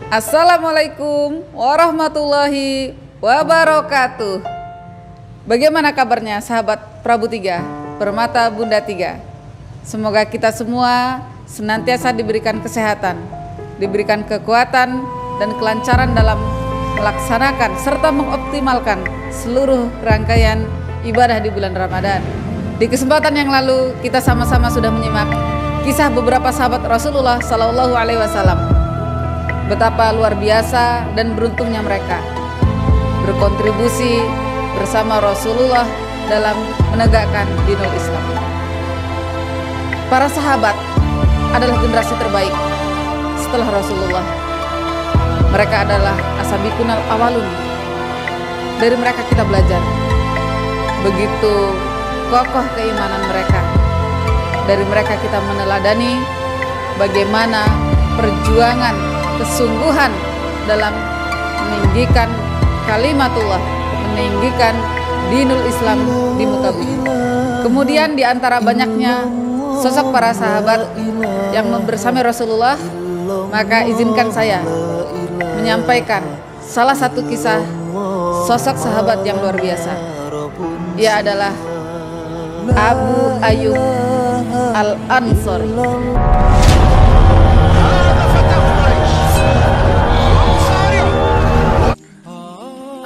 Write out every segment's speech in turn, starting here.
Assalamualaikum warahmatullahi wabarakatuh. Bagaimana kabarnya sahabat Prabu Tiga, Permata Bunda Tiga? Semoga kita semua senantiasa diberikan kesehatan, diberikan kekuatan dan kelancaran dalam melaksanakan serta mengoptimalkan seluruh rangkaian ibadah di bulan Ramadan. Di kesempatan yang lalu kita sama-sama sudah menyimak kisah beberapa sahabat Rasulullah Sallallahu Alaihi Wasallam. Betapa luar biasa dan beruntungnya mereka berkontribusi bersama Rasulullah dalam menegakkan dinul Islam. Para sahabat adalah generasi terbaik setelah Rasulullah. Mereka adalah as-sabiqunal awwalun. Dari mereka kita belajar. Begitu kokoh keimanan mereka. Dari mereka kita meneladani bagaimana perjuangan kesungguhan dalam meninggikan kalimatullah, meninggikan dinul Islam di muka bumi. Kemudian di antara banyaknya sosok para sahabat yang bersama Rasulullah, maka izinkan saya menyampaikan salah satu kisah sosok sahabat yang luar biasa. Ia adalah Abu Ayyub Al-Ansari.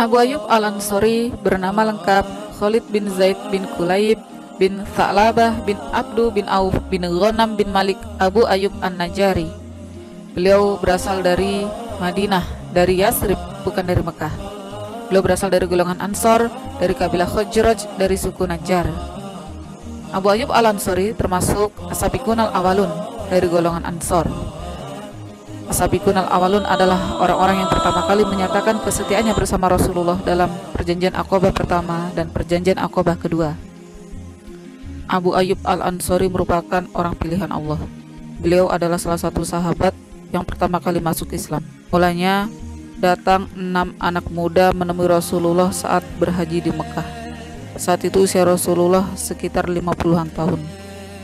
Abu Ayyub Al-Ansari bernama lengkap Khalid bin Zaid bin Kulayb bin Tha'labah bin Abdu bin Auf bin Ghanam bin Malik Abu Ayyub An-Najari. Beliau berasal dari Madinah, dari Yasrib, bukan dari Mekah. Beliau berasal dari golongan Ansor, dari kabilah Khazraj, dari suku Najjar. Abu Ayyub Al-Ansari termasuk as-sabiqunal awwalun, dari golongan Ansor. As-sabiqunal awwalun adalah orang-orang yang pertama kali menyatakan kesetiaannya bersama Rasulullah dalam perjanjian Aqabah pertama dan perjanjian Aqabah kedua. Abu Ayyub Al-Ansari merupakan orang pilihan Allah. Beliau adalah salah satu sahabat yang pertama kali masuk Islam. Mulanya datang 6 anak muda menemui Rasulullah saat berhaji di Mekah. Saat itu usia Rasulullah sekitar 50-an tahun.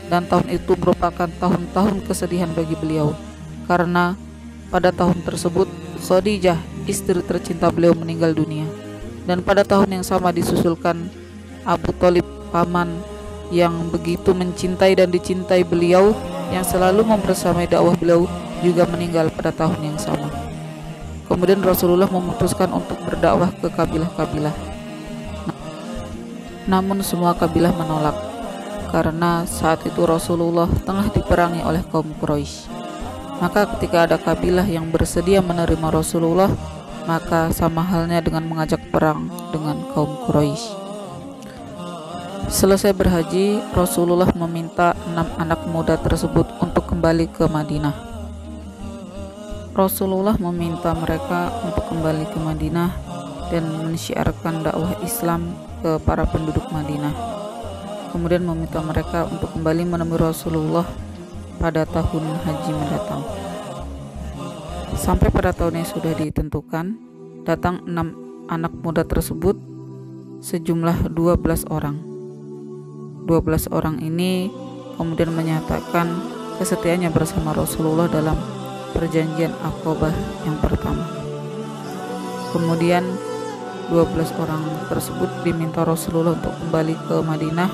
Dan tahun itu merupakan tahun-tahun kesedihan bagi beliau, karena pada tahun tersebut Khadijah, istri tercinta beliau, meninggal dunia. Dan pada tahun yang sama disusulkan Abu Thalib, paman yang begitu mencintai dan dicintai beliau, yang selalu membersamai dakwah beliau, juga meninggal pada tahun yang sama. Kemudian Rasulullah memutuskan untuk berdakwah ke kabilah-kabilah. Namun semua kabilah menolak, karena saat itu Rasulullah tengah diperangi oleh kaum Quraisy. Maka ketika ada kabilah yang bersedia menerima Rasulullah, maka sama halnya dengan mengajak perang dengan kaum Quraisy. Selesai berhaji, Rasulullah meminta 6 anak muda tersebut untuk kembali ke Madinah. Rasulullah meminta mereka untuk kembali ke Madinah dan mensyiarkan dakwah Islam ke para penduduk Madinah. Kemudian meminta mereka untuk kembali menemui Rasulullah pada tahun haji mendatang. Sampai pada tahun yang sudah ditentukan, datang 6 anak muda tersebut sejumlah 12 orang. 12 orang ini kemudian menyatakan kesetiaannya bersama Rasulullah dalam perjanjian Aqabah yang pertama. Kemudian 12 orang tersebut diminta Rasulullah untuk kembali ke Madinah,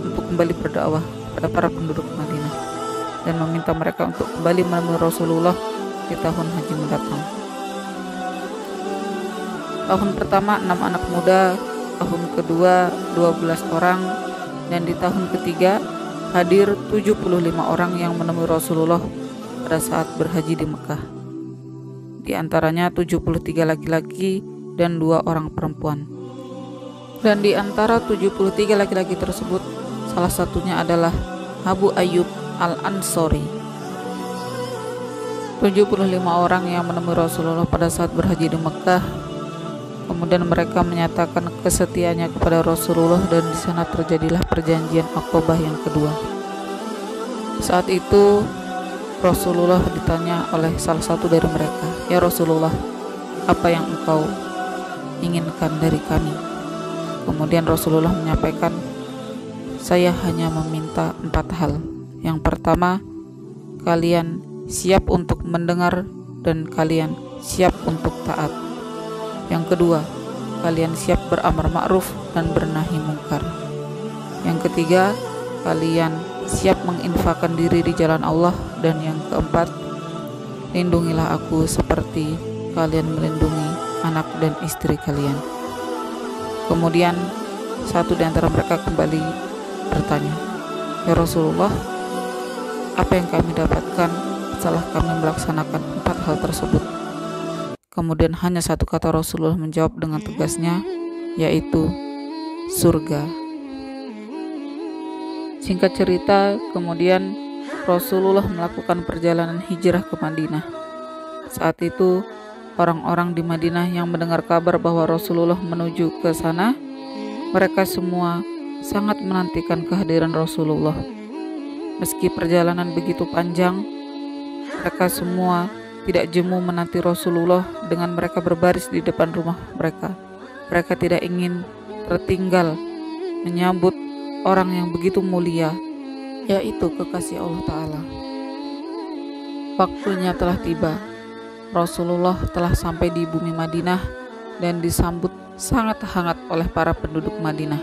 untuk kembali berdakwah pada para penduduk Madinah, dan meminta mereka untuk kembali menemui Rasulullah di tahun haji mendatang. Tahun pertama 6 anak muda, tahun kedua 12 orang, dan di tahun ketiga hadir 75 orang yang menemui Rasulullah pada saat berhaji di Mekah. Di antaranya 73 laki-laki dan 2 orang perempuan. Dan di antara 73 laki-laki tersebut, salah satunya adalah Abu Ayyub Al-Ansari. 75 orang yang menemui Rasulullah pada saat berhaji di Mekah, kemudian mereka menyatakan kesetiaannya kepada Rasulullah, dan di sana terjadilah perjanjian Aqabah yang kedua. Saat itu Rasulullah ditanya oleh salah satu dari mereka, "Ya Rasulullah, apa yang engkau inginkan dari kami?" Kemudian Rasulullah menyampaikan, "Saya hanya meminta 4 hal. Yang pertama, kalian siap untuk mendengar dan kalian siap untuk taat. Yang kedua, kalian siap beramar ma'ruf dan bernahi mungkar. Yang ketiga, kalian siap menginfakkan diri di jalan Allah. Dan yang keempat, lindungilah aku seperti kalian melindungi anak dan istri kalian. Kemudian satu di antara mereka kembali bertanya, "Ya Rasulullah, apa yang kami dapatkan setelah kami melaksanakan 4 hal tersebut?" Kemudian hanya satu kata Rasulullah menjawab dengan tegasnya, yaitu surga. Singkat cerita, kemudian Rasulullah melakukan perjalanan hijrah ke Madinah. Saat itu, orang-orang di Madinah yang mendengar kabar bahwa Rasulullah menuju ke sana, mereka semua sangat menantikan kehadiran Rasulullah. Meski perjalanan begitu panjang, mereka semua tidak jemu menanti Rasulullah dengan mereka berbaris di depan rumah mereka. Mereka tidak ingin tertinggal menyambut orang yang begitu mulia, yaitu kekasih Allah Ta'ala. Waktunya telah tiba. Rasulullah telah sampai di bumi Madinah dan disambut sangat hangat oleh para penduduk Madinah.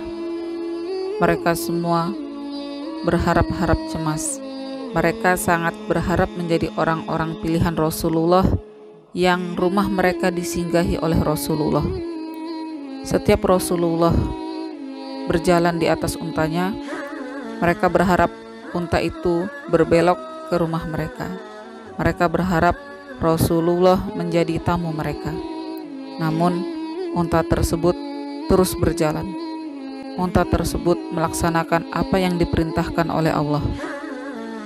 Mereka semua berharap-harap cemas. Mereka sangat berharap menjadi orang-orang pilihan Rasulullah yang rumah mereka disinggahi oleh Rasulullah. Setiap Rasulullah berjalan di atas untanya, mereka berharap unta itu berbelok ke rumah mereka. Mereka berharap Rasulullah menjadi tamu mereka. Namun, unta tersebut terus berjalan. Unta tersebut melaksanakan apa yang diperintahkan oleh Allah.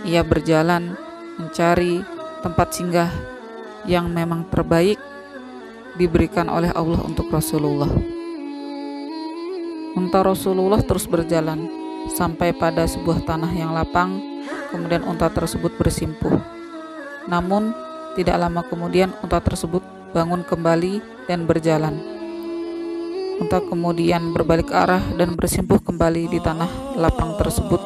Ia berjalan mencari tempat singgah yang memang terbaik diberikan oleh Allah untuk Rasulullah. Unta Rasulullah terus berjalan sampai pada sebuah tanah yang lapang, kemudian unta tersebut bersimpuh. Namun, tidak lama kemudian unta tersebut bangun kembali dan berjalan. Unta kemudian berbalik arah dan bersimpuh kembali di tanah lapang tersebut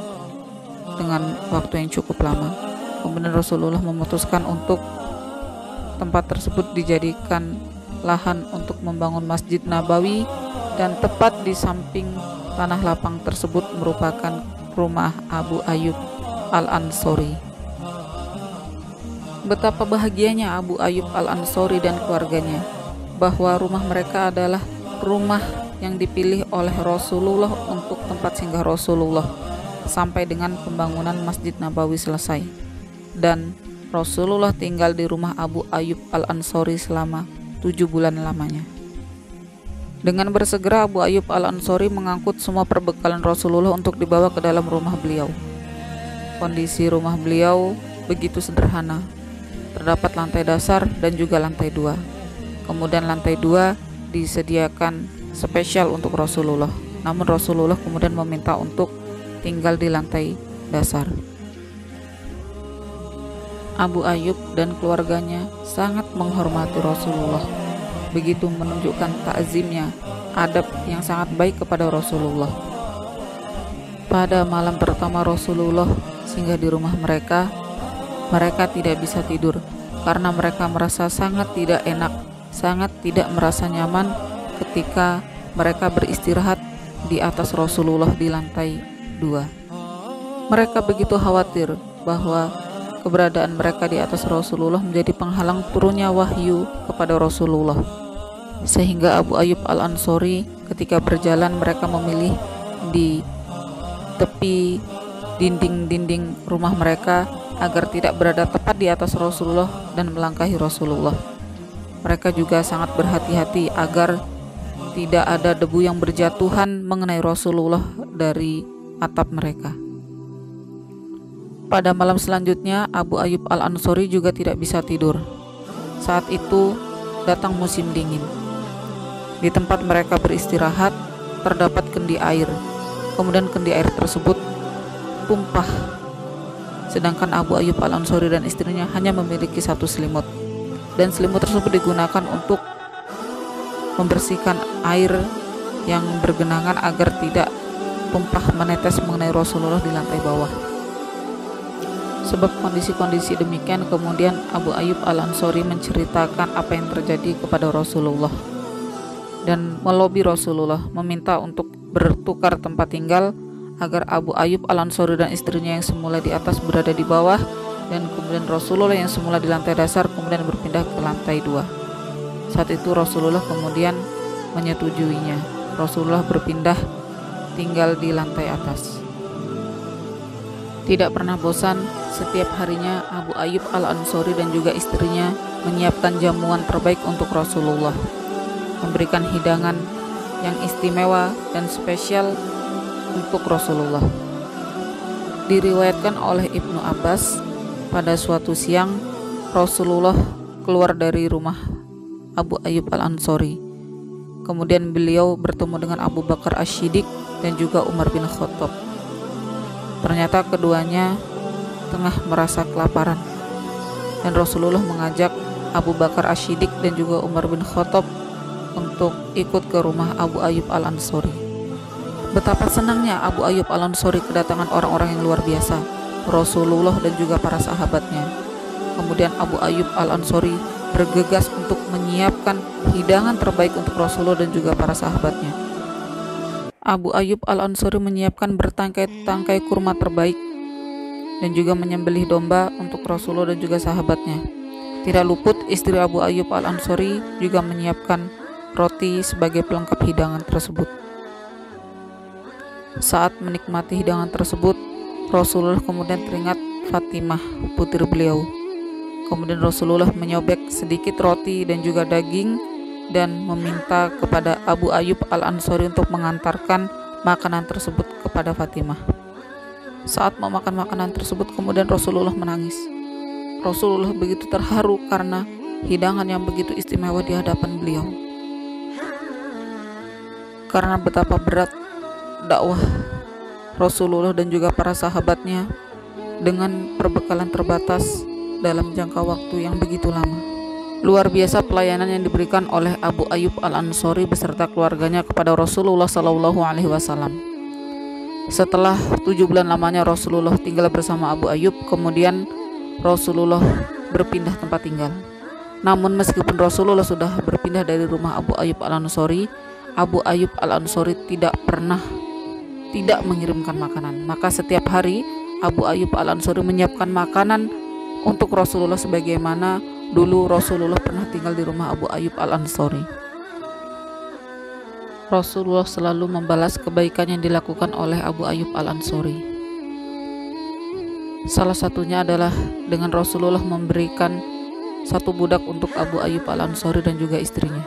dengan waktu yang cukup lama. Kemudian Rasulullah memutuskan untuk tempat tersebut dijadikan lahan untuk membangun Masjid Nabawi, dan tepat di samping tanah lapang tersebut merupakan rumah Abu Ayyub Al-Ansori. Betapa bahagianya Abu Ayyub Al-Ansori dan keluarganya bahwa rumah mereka adalah rumah yang dipilih oleh Rasulullah untuk tempat singgah Rasulullah sampai dengan pembangunan Masjid Nabawi selesai. Dan Rasulullah tinggal di rumah Abu Ayyub Al-Ansori selama 7 bulan lamanya. Dengan bersegera Abu Ayyub Al-Ansori mengangkut semua perbekalan Rasulullah untuk dibawa ke dalam rumah beliau. Kondisi rumah beliau begitu sederhana. Terdapat lantai dasar dan juga lantai 2. Kemudian lantai 2 disediakan spesial untuk Rasulullah. Namun Rasulullah kemudian meminta untuk tinggal di lantai dasar. Abu Ayyub dan keluarganya sangat menghormati Rasulullah, begitu menunjukkan takzimnya, adab yang sangat baik kepada Rasulullah. Pada malam pertama Rasulullah singgah di rumah mereka, mereka tidak bisa tidur karena mereka merasa sangat tidak enak, sangat tidak merasa nyaman ketika mereka beristirahat di atas Rasulullah di lantai 2. Mereka begitu khawatir bahwa keberadaan mereka di atas Rasulullah menjadi penghalang turunnya wahyu kepada Rasulullah, sehingga Abu Ayyub Al-Ansori ketika berjalan mereka memilih di tepi dinding-dinding rumah mereka agar tidak berada tepat di atas Rasulullah dan melangkahi Rasulullah. Mereka juga sangat berhati-hati agar tidak ada debu yang berjatuhan mengenai Rasulullah dari atap mereka. Pada malam selanjutnya, Abu Ayyub Al-Ansori juga tidak bisa tidur. Saat itu datang musim dingin. Di tempat mereka beristirahat terdapat kendi air. Kemudian kendi air tersebut tumpah. Sedangkan Abu Ayyub Al-Ansori dan istrinya hanya memiliki satu selimut. Dan selimut tersebut digunakan untuk membersihkan air yang bergenangan agar tidak tumpah menetes mengenai Rasulullah di lantai bawah. Sebab kondisi-kondisi demikian, kemudian Abu Ayyub Al-Ansori menceritakan apa yang terjadi kepada Rasulullah dan melobi Rasulullah, meminta untuk bertukar tempat tinggal agar Abu Ayyub Al-Ansori dan istrinya yang semula di atas berada di bawah, dan kemudian Rasulullah yang semula di lantai dasar kemudian berpindah ke lantai 2. Saat itu Rasulullah kemudian menyetujuinya. Rasulullah berpindah tinggal di lantai atas. Tidak pernah bosan, setiap harinya Abu Ayyub Al-Ansori dan juga istrinya menyiapkan jamuan terbaik untuk Rasulullah, memberikan hidangan yang istimewa dan spesial untuk Rasulullah. Diriwayatkan oleh Ibnu Abbas, pada suatu siang Rasulullah keluar dari rumah Abu Ayyub Al-Ansori. Kemudian beliau bertemu dengan Abu Bakar Asy-Syiddiq dan juga Umar bin Khattab. Ternyata keduanya tengah merasa kelaparan, dan Rasulullah mengajak Abu Bakar Asy-Syiddiq dan juga Umar bin Khattab untuk ikut ke rumah Abu Ayyub Al-Ansori. Betapa senangnya Abu Ayyub Al-Ansori kedatangan orang-orang yang luar biasa, Rasulullah dan juga para sahabatnya. Kemudian Abu Ayyub Al-Ansori bergegas untuk menyiapkan hidangan terbaik untuk Rasulullah dan juga para sahabatnya. Abu Ayyub Al-Ansori menyiapkan bertangkai-tangkai kurma terbaik dan juga menyembelih domba untuk Rasulullah dan juga sahabatnya. Tidak luput istri Abu Ayyub Al-Ansori juga menyiapkan roti sebagai pelengkap hidangan tersebut. Saat menikmati hidangan tersebut, Rasulullah kemudian teringat Fatimah, putri beliau. Kemudian Rasulullah menyobek sedikit roti dan juga daging dan meminta kepada Abu Ayyub Al-Ansori untuk mengantarkan makanan tersebut kepada Fatimah. Saat memakan makanan tersebut, kemudian Rasulullah menangis. Rasulullah begitu terharu karena hidangan yang begitu istimewa di hadapan beliau. Karena betapa berat dakwah Rasulullah dan juga para sahabatnya dengan perbekalan terbatas dalam jangka waktu yang begitu lama. Luar biasa pelayanan yang diberikan oleh Abu Ayyub Al-Ansori beserta keluarganya kepada Rasulullah SAW. Setelah 7 bulan lamanya Rasulullah tinggal bersama Abu Ayyub, kemudian Rasulullah berpindah tempat tinggal. Namun meskipun Rasulullah sudah berpindah dari rumah Abu Ayyub Al-Ansori, Abu Ayyub Al-Ansori tidak pernah tidak mengirimkan makanan. Maka setiap hari Abu Ayyub Al-Ansori menyiapkan makanan untuk Rasulullah sebagaimana dulu Rasulullah pernah tinggal di rumah Abu Ayyub Al-Ansori. Rasulullah selalu membalas kebaikan yang dilakukan oleh Abu Ayyub Al-Ansori. Salah satunya adalah dengan Rasulullah memberikan satu budak untuk Abu Ayyub Al-Ansori dan juga istrinya.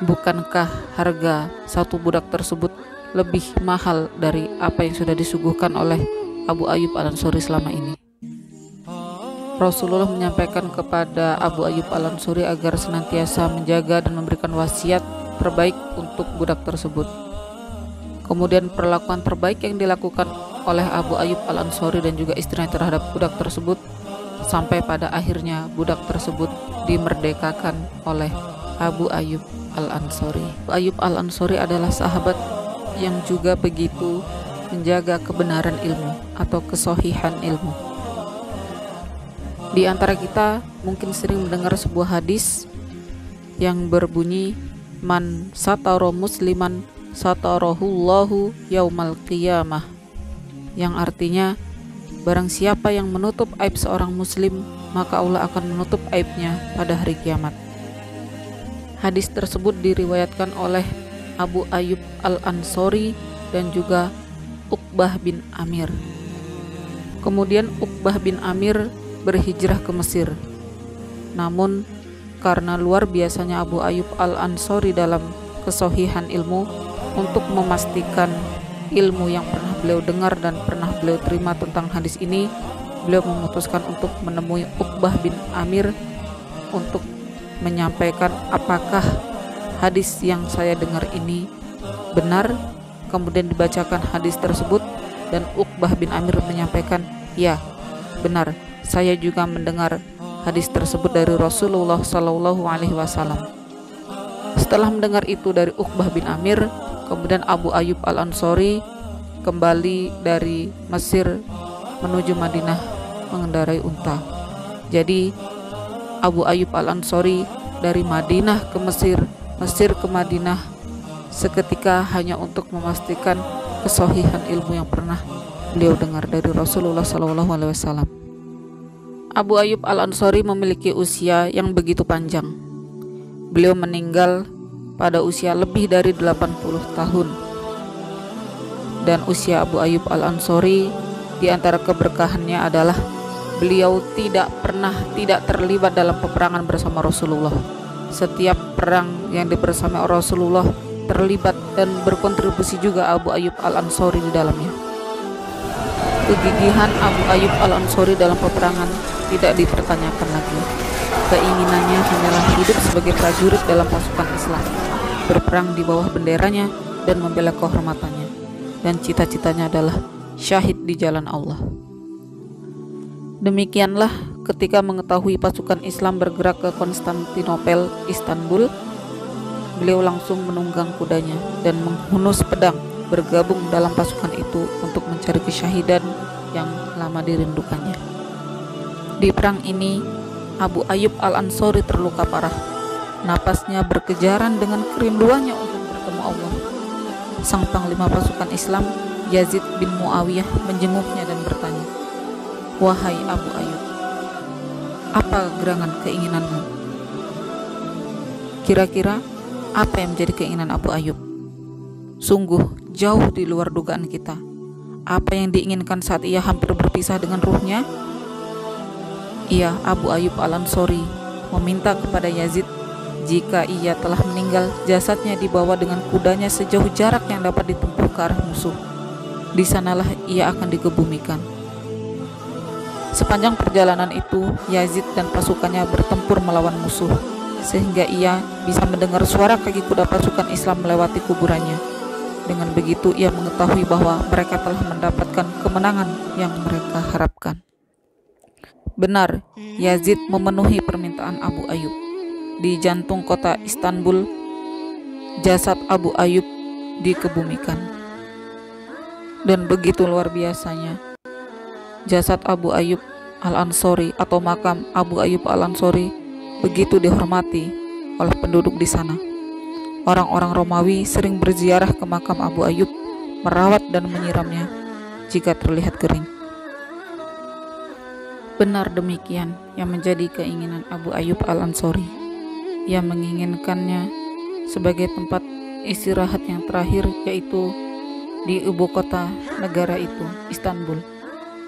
Bukankah harga satu budak tersebut lebih mahal dari apa yang sudah disuguhkan oleh Abu Ayyub Al-Ansori selama ini? Rasulullah menyampaikan kepada Abu Ayyub Al-Ansori agar senantiasa menjaga dan memberikan wasiat terbaik untuk budak tersebut. Kemudian perlakuan terbaik yang dilakukan oleh Abu Ayyub Al-Ansori dan juga istrinya terhadap budak tersebut sampai pada akhirnya budak tersebut dimerdekakan oleh Abu Ayyub Al-Ansori. Abu Ayyub Al-Ansori adalah sahabat yang juga begitu menjaga kebenaran ilmu atau kesohihan ilmu. Di antara kita mungkin sering mendengar sebuah hadis yang berbunyi man satara musliman satarahullahu yaumal qiyamah, yang artinya barang siapa yang menutup aib seorang muslim maka Allah akan menutup aibnya pada hari kiamat. Hadis tersebut diriwayatkan oleh Abu Ayyub Al-Ansori dan juga Uqbah bin Amir. Kemudian Uqbah bin Amir berhijrah ke Mesir. Namun karena luar biasanya Abu Ayyub Al-Ansori dalam kesohihan ilmu, untuk memastikan ilmu yang pernah beliau dengar dan pernah beliau terima tentang hadis ini, beliau memutuskan untuk menemui Uqbah bin Amir untuk menyampaikan apakah hadis yang saya dengar ini benar. Kemudian dibacakan hadis tersebut dan Uqbah bin Amir menyampaikan, ya benar, saya juga mendengar hadis tersebut dari Rasulullah SAW. Setelah mendengar itu dari Uqbah bin Amir, kemudian Abu Ayyub Al-Ansori kembali dari Mesir menuju Madinah mengendarai unta. Jadi Abu Ayyub Al-Ansori dari Madinah ke Mesir, Mesir ke Madinah seketika hanya untuk memastikan kesahihan ilmu yang pernah beliau dengar dari Rasulullah SAW. Abu Ayyub Al-Ansori memiliki usia yang begitu panjang. Beliau meninggal pada usia lebih dari 80 tahun. Dan usia Abu Ayyub Al-Ansori di antara keberkahannya adalah beliau tidak terlibat dalam peperangan bersama Rasulullah. Setiap perang yang dibersamai Rasulullah terlibat dan berkontribusi juga Abu Ayyub Al-Ansori di dalamnya. Kegigihan Abu Ayyub Al-Ansori dalam peperangan tidak dipertanyakan lagi. Keinginannya hanyalah hidup sebagai prajurit dalam pasukan Islam, berperang di bawah benderanya dan membela kehormatannya. Dan cita-citanya adalah syahid di jalan Allah. Demikianlah ketika mengetahui pasukan Islam bergerak ke Konstantinopel, Istanbul, beliau langsung menunggang kudanya dan menghunus pedang bergabung dalam pasukan itu untuk mencari kesyahidan yang lama dirindukannya. Di perang ini, Abu Ayyub Al-Ansori terluka parah. Napasnya berkejaran dengan kerinduannya untuk bertemu Allah. Sang panglima pasukan Islam, Yazid bin Muawiyah, menjenguknya dan bertanya, "Wahai Abu Ayyub, apa gerangan keinginanmu?" Kira-kira apa yang menjadi keinginan Abu Ayyub? Sungguh jauh di luar dugaan kita. Apa yang diinginkan saat ia hampir berpisah dengan ruhnya? Ia, Abu Ayyub Al-Ansori, meminta kepada Yazid jika ia telah meninggal, jasadnya dibawa dengan kudanya sejauh jarak yang dapat ditempuh ke arah musuh. Di sanalah ia akan dikebumikan. Sepanjang perjalanan itu, Yazid dan pasukannya bertempur melawan musuh, sehingga ia bisa mendengar suara kaki kuda pasukan Islam melewati kuburannya. Dengan begitu, ia mengetahui bahwa mereka telah mendapatkan kemenangan yang mereka harapkan. Benar, Yazid memenuhi permintaan Abu Ayyub. Di jantung kota Istanbul, jasad Abu Ayyub dikebumikan. Dan begitu luar biasanya, jasad Abu Ayyub Al-Ansori atau makam Abu Ayyub Al-Ansori begitu dihormati oleh penduduk di sana. Orang-orang Romawi sering berziarah ke makam Abu Ayyub, merawat dan menyiramnya jika terlihat kering. Benar demikian yang menjadi keinginan Abu Ayyub Al-Ansori. Ia menginginkannya sebagai tempat istirahat yang terakhir, yaitu di ibu kota negara itu, Istanbul.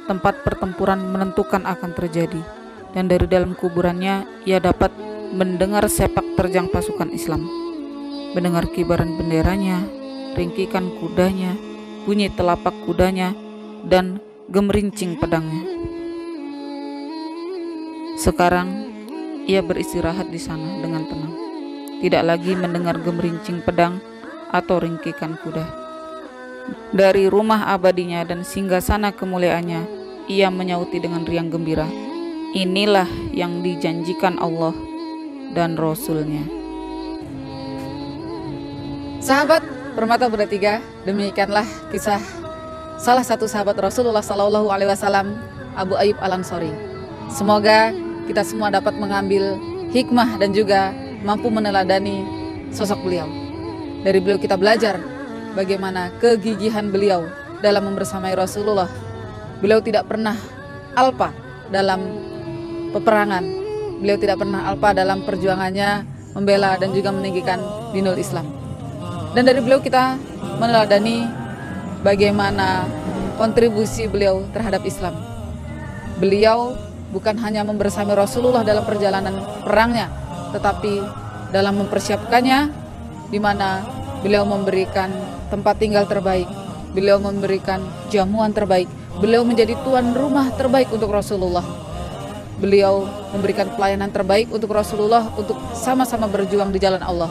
Tempat pertempuran menentukan akan terjadi, dan dari dalam kuburannya ia dapat mendengar sepak terjang pasukan Islam, mendengar kibaran benderanya, ringkikan kudanya, bunyi telapak kudanya, dan gemerincing pedangnya. Sekarang ia beristirahat di sana dengan tenang, tidak lagi mendengar gemerincing pedang atau ringkikan kuda. Dari rumah abadinya dan singgasana kemuliaannya, ia menyauti dengan riang gembira, "Inilah yang dijanjikan Allah dan Rasul-Nya." Sahabat Permata Buddha 3, demikianlah kisah salah satu sahabat Rasulullah SAW, Abu Ayyub Al-Ansori. Semoga kita semua dapat mengambil hikmah dan juga mampu meneladani sosok beliau. Dari beliau kita belajar bagaimana kegigihan beliau dalam membersamai Rasulullah. Beliau tidak pernah alpa dalam peperangan. Beliau tidak pernah alpa dalam perjuangannya membela dan juga meninggikan dinul Islam. Dan dari beliau kita meneladani bagaimana kontribusi beliau terhadap Islam. Beliau bukan hanya membersamai Rasulullah dalam perjalanan perangnya, tetapi dalam mempersiapkannya, di mana beliau memberikan tempat tinggal terbaik, beliau memberikan jamuan terbaik, beliau menjadi tuan rumah terbaik untuk Rasulullah. Beliau memberikan pelayanan terbaik untuk Rasulullah untuk sama-sama berjuang di jalan Allah.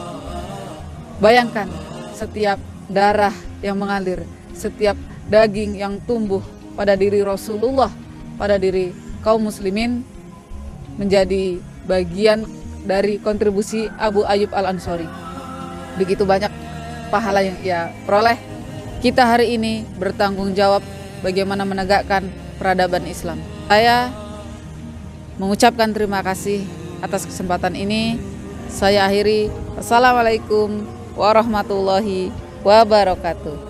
Bayangkan setiap darah yang mengalir, setiap daging yang tumbuh pada diri Rasulullah, pada diri kaum muslimin, menjadi bagian dari kontribusi Abu Ayyub Al-Ansori. Begitu banyak pahala yang ia peroleh. Kita hari ini bertanggung jawab bagaimana menegakkan peradaban Islam. Saya mengucapkan terima kasih atas kesempatan ini. Saya akhiri. Wassalamualaikum warahmatullahi wabarakatuh.